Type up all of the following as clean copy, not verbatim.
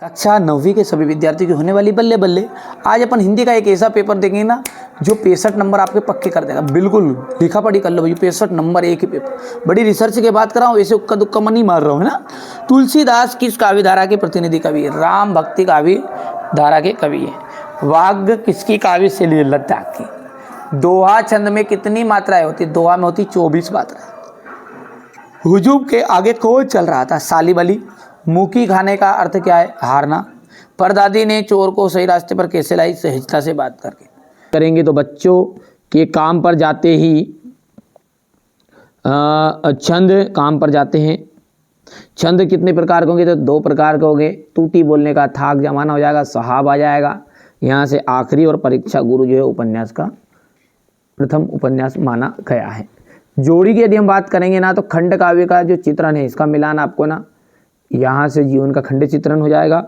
कक्षा 9वीं के सभी विद्यार्थियों की होने वाली बल्ले बल्ले। आज अपन हिंदी का एक ऐसा पेपर देखेंगे ना जो 65 नंबर आपके पक्के कर देगा। बिल्कुल लिखा पढ़ी कर लो भाई, 65 नंबर एक ही पेपर। बड़ी रिसर्च के बात कर रहा हूँ, ऐसे उक्का दुक्का मन नहीं मार रहा हूँ, है ना। तुलसीदास किस काव्य धारा के प्रतिनिधि कवि है? राम भक्ति काव्य धारा के कवि है। वाग्य किसकी काव्य शैली है? लद्दाख की। दोहा छंद में कितनी मात्राएं होती? दोहा में होती 24 मात्राएं। हुजूम के आगे कौन चल रहा था? सालिब अली। मुकी खाने का अर्थ क्या है? हारना। परदादी ने चोर को सही रास्ते पर कैसे लाई? सहजता से बात करके। करेंगे तो बच्चों के काम पर जाते ही छंद काम पर जाते हैं। छंद कितने प्रकार के होंगे? तो 2 प्रकार के होंगे। तूती बोलने का थाक जमाना हो जाएगा, सहाब आ जाएगा। यहाँ से आखिरी और परीक्षा गुरु जो है उपन्यास का प्रथम उपन्यास माना गया है। जोड़ी की यदि हम बात करेंगे ना, तो खंड काव्य का जो चित्रण है इसका मिलान आपको ना यहाँ से जीवन का खंड चित्रण हो जाएगा।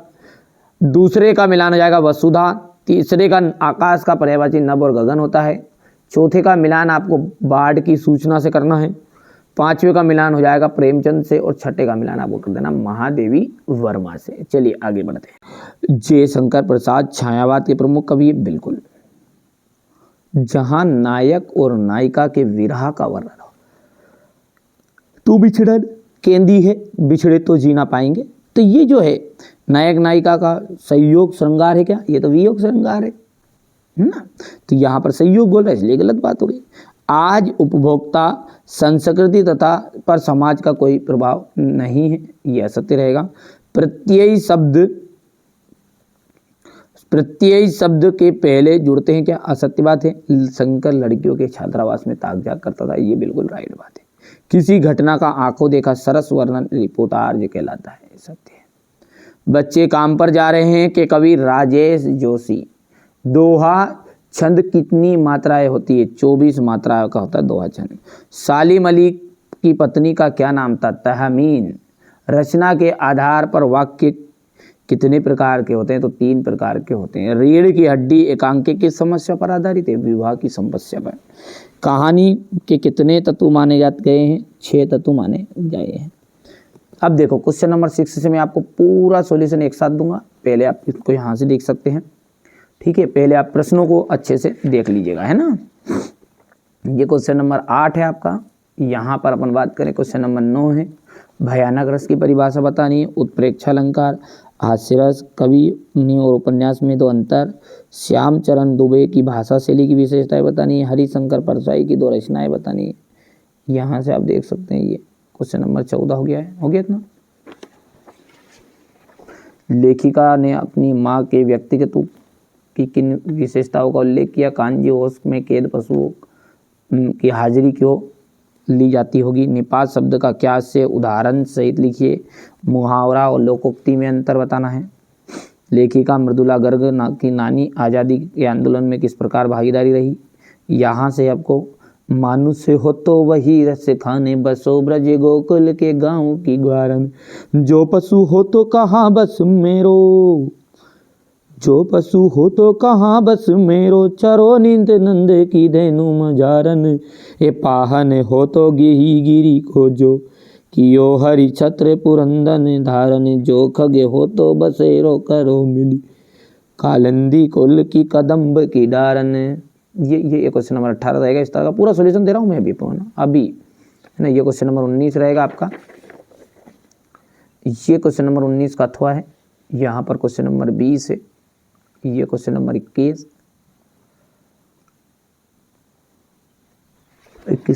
दूसरे का मिलान हो जाएगा वसुधा। तीसरे का आकाश का पर्यायवाची नभ और गगन होता है। चौथे का मिलान आपको बाढ़ की सूचना से करना है। 5वें का मिलान हो जाएगा प्रेमचंद से, और 6ठे का मिलान आपको कर देना महादेवी वर्मा से। चलिए आगे बढ़ते हैं। जयशंकर प्रसाद छायावाद के प्रमुख कवि है। बिल्कुल। जहां नायक और नायिका के विरह का वर्णन हो। तू बिछड़न केंदी है, बिछड़े तो जी ना पाएंगे। तो ये जो है नायक नायिका का संयोग श्रृंगार है क्या? ये तो वियोग श्रृंगार है ना। तो यहाँ पर संयोग बोल रहा है, इसलिए गलत बात हो गई। आज उपभोक्ता संस्कृति तथा पर समाज का कोई प्रभाव नहीं है, यह असत्य रहेगा। प्रत्यय शब्द के पहले जुड़ते हैं क्या? असत्य बात है। शंकर लड़कियों के छात्रावास में ताक झाक करता था, ये बिल्कुल राइट बात है। किसी घटना का आंखों देखा सरस वर्णन रिपोर्टार्ज कहलाता है, सत्य है। बच्चे काम पर जा रहे हैं के कवि राजेश जोशी। दोहा छंद कितनी मात्राएं होती है? 24 मात्राएं का होता है दोहा छंद। सालिम अली की पत्नी का क्या नाम था? तहमीन। रचना के आधार पर वाक्य कितने प्रकार के होते हैं? तो 3 प्रकार के होते हैं। रीढ़ की हड्डी एकांकी की समस्या पर आधारित है, विवाह की समस्या पर। कहानी के कितने तत्व माने जाते गए हैं? 6 तत्व माने गए हैं। अब देखो क्वेश्चन नंबर 6 से मैं आपको पूरा सॉल्यूशन एक साथ दूंगा। पहले आप इसको यहाँ से देख सकते हैं, ठीक है। पहले आप प्रश्नों को अच्छे से देख लीजिएगा, है ना। ये क्वेश्चन नंबर 8 है आपका। यहाँ पर अपन बात करें क्वेश्चन नंबर 9 है। भयानक रस की परिभाषा बतानी है। उत्प्रेक्षा अलंकार, हास्यरस, कवि और उपन्यास में 2 अंतर, श्याम चरण दुबे की भाषा शैली की विशेषताएं बतानी है, हरिशंकर परसाई की 2 रचनाएं बतानी है। यहाँ से आप देख सकते हैं ये क्वेश्चन नंबर 14 हो गया है। हो गया इतना। लेखिका ने अपनी माँ के व्यक्तिगत की किन विशेषताओं का उल्लेख किया? कांजी होश में कैद पशुओं की हाजिरी क्यों ली जाती होगी? निपात शब्द का क्या से उदाहरण सहित लिखिए। मुहावरा और लोकोक्ति में अंतर बताना है। लेखिका मृदुला गर्ग की नानी आज़ादी के आंदोलन में किस प्रकार भागीदारी रही? यहाँ से आपको मानुष्य हो तो वही रस खाने, बसो ब्रज गोकुल के गाँव की ग्वारन। जो पशु हो तो कहाँ बस मेरो, जो पशु हो तो कहाँ बस मेरो, चरो नींद नंद की धेनु मजारन। ए पाहन हो तो गिही गिरी को जो, कियो हरि छत्र पुरंदन धारन। जो खगे हो तो बसेरो करो मिली, कालंदी कुल की कदम्ब की डारन। ये क्वेश्चन नंबर 18 रहेगा। इस तरह का पूरा सॉल्यूशन दे रहा हूँ मैं अभी, है ना। ये क्वेश्चन नंबर 19 रहेगा आपका। ये क्वेश्चन नंबर 19 का अथवा है। यहाँ पर क्वेश्चन नंबर 20 है। ये क्वेश्चन नंबर 21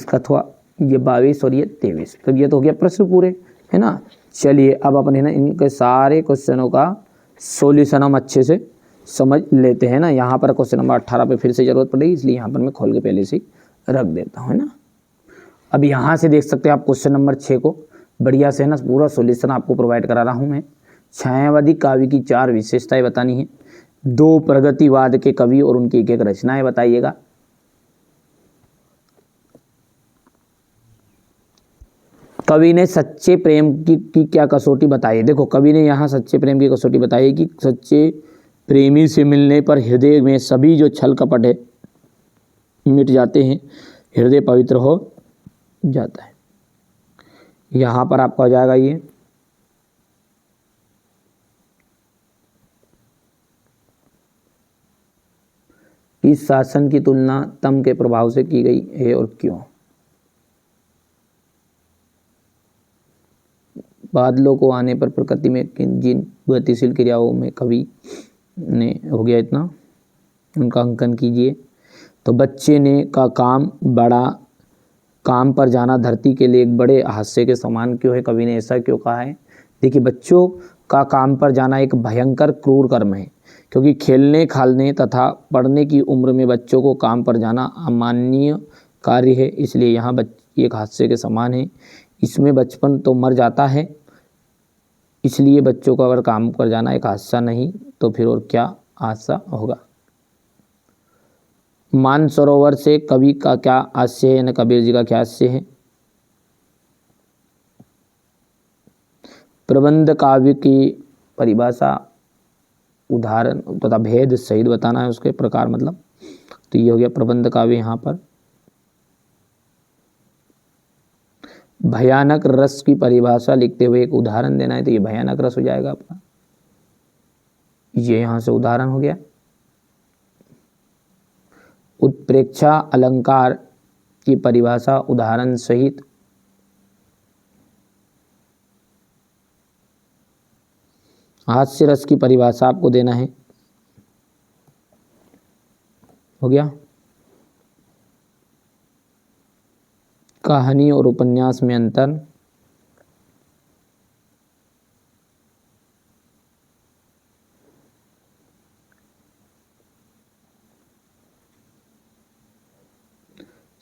का अथवा, ये 22 और ये 23। तो ये तो हो गया प्रश्न पूरे, है ना। चलिए अब अपन है ना इनके सारे क्वेश्चनों का सॉल्यूशन हम अच्छे से समझ लेते हैं ना। यहाँ पर क्वेश्चन नंबर 18 पे फिर से जरूरत पड़ेगी, इसलिए यहाँ पर मैं खोल के पहले से रख देता हूँ, है ना। अब यहाँ से देख सकते हैं आप क्वेश्चन नंबर 6 को बढ़िया से, है ना, पूरा सॉल्यूशन आपको प्रोवाइड करा रहा हूँ मैं। छायावादी काव्य की 4 विशेषताएं बतानी है। 2 प्रगतिवाद के कवि और उनकी एक रचनाएं बताइएगा। कवि ने सच्चे प्रेम की क्या कसौटी बताई है? देखो कवि ने यहाँ सच्चे प्रेम की कसौटी बताई है कि सच्चे प्रेमी से मिलने पर हृदय में सभी जो छल कपट है मिट जाते हैं, हृदय पवित्र हो जाता है। यहाँ पर आपका हो जाएगा ये इस शासन की तुलना तम के प्रभाव से की गई है और क्यों? बादलों को आने पर प्रकृति में जिन गतिशील क्रियाओं में कवि ने हो गया इतना, उनका अंकन कीजिए। तो बच्चे ने का काम बड़ा काम पर जाना धरती के लिए एक बड़े हादसे के समान क्यों है? कवि ने ऐसा क्यों कहा है? देखिए, बच्चों का काम पर जाना एक भयंकर क्रूर कर्म है, क्योंकि खेलने खालने तथा पढ़ने की उम्र में बच्चों को काम पर जाना अमाननीय कार्य है। इसलिए यहाँ एक हादसे के समान है। इसमें बचपन तो मर जाता है, इसलिए बच्चों को अगर काम पर जाना एक हादसा नहीं तो फिर और क्या हादसा होगा। मानसरोवर से कवि का क्या आशय है, न कबीर जी का क्या आशय है? प्रबंध काव्य की परिभाषा, उदाहरण तथा भेद सहित बताना है, उसके प्रकार मतलब। तो ये हो गया प्रबंध काव्य। यहाँ पर भयानक रस की परिभाषा लिखते हुए एक उदाहरण देना है, तो ये भयानक रस हो जाएगा आपका। ये यहाँ से उदाहरण हो गया। उत्प्रेक्षा अलंकार की परिभाषा उदाहरण सहित। हास्य रस की परिभाषा आपको देना है, हो गया। कहानी और उपन्यास में अंतर,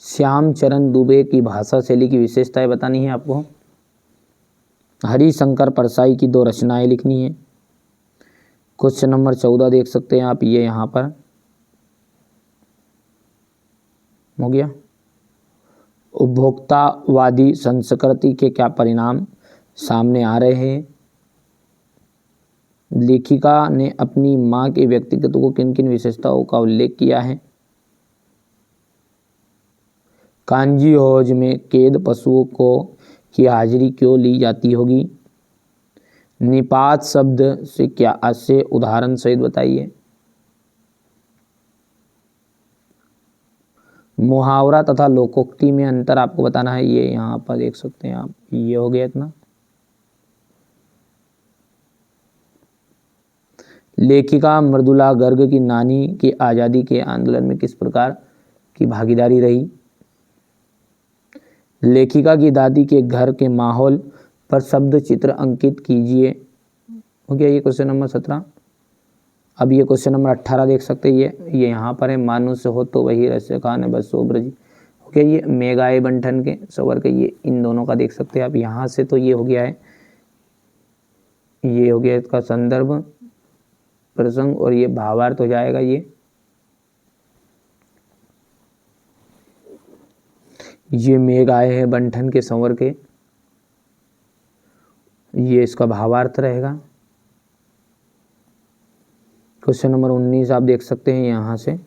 श्यामचरण दुबे की भाषा शैली की विशेषताएं बतानी है आपको। हरिशंकर परसाई की 2 रचनाएं लिखनी है। क्वेश्चन नंबर 14 देख सकते हैं आप, ये यहाँ पर हो गया। उपभोक्तावादी संस्कृति के क्या परिणाम सामने आ रहे हैं? लेखिका ने अपनी माँ के व्यक्तित्व को किन किन विशेषताओं का उल्लेख किया है? कांजी हौज में कैद पशुओं को की हाजिरी क्यों ली जाती होगी? निपात शब्द से क्या आशय, उदाहरण सहित बताइए। मुहावरा तथा लोकोक्ति में अंतर आपको बताना है, ये यहाँ पर देख सकते हैं आप। ये हो गया इतना। लेखिका मृदुला गर्ग की नानी की आज़ादी के आंदोलन में किस प्रकार की भागीदारी रही? लेखिका की दादी के घर के माहौल पर शब्द चित्र अंकित कीजिए। हो गया ये क्वेश्चन नंबर 17। अब ये क्वेश्चन नंबर 18 देख सकते हैं, ये यहाँ पर है। मानुष हो तो वही रस्य खान है बसो ब्रज। हो गया ये मेघाए बंठन के सवर के, ये इन दोनों का देख सकते हैं आप यहाँ से। तो ये हो गया है, ये हो गया इसका संदर्भ प्रसंग और ये भावार्थ हो जाएगा। ये मेघ आए हैं बंठन के संवर के, ये इसका भावार्थ रहेगा। क्वेश्चन नंबर 19 आप देख सकते हैं यहाँ से,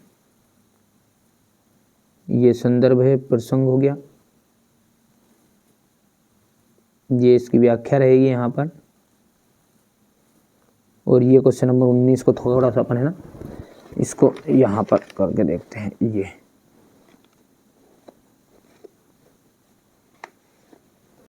ये संदर्भ है, प्रसंग हो गया। ये इसकी व्याख्या रहेगी यहाँ पर। और ये क्वेश्चन नंबर 19 को थोड़ा सा अपन है ना, इसको यहाँ पर करके देखते हैं। ये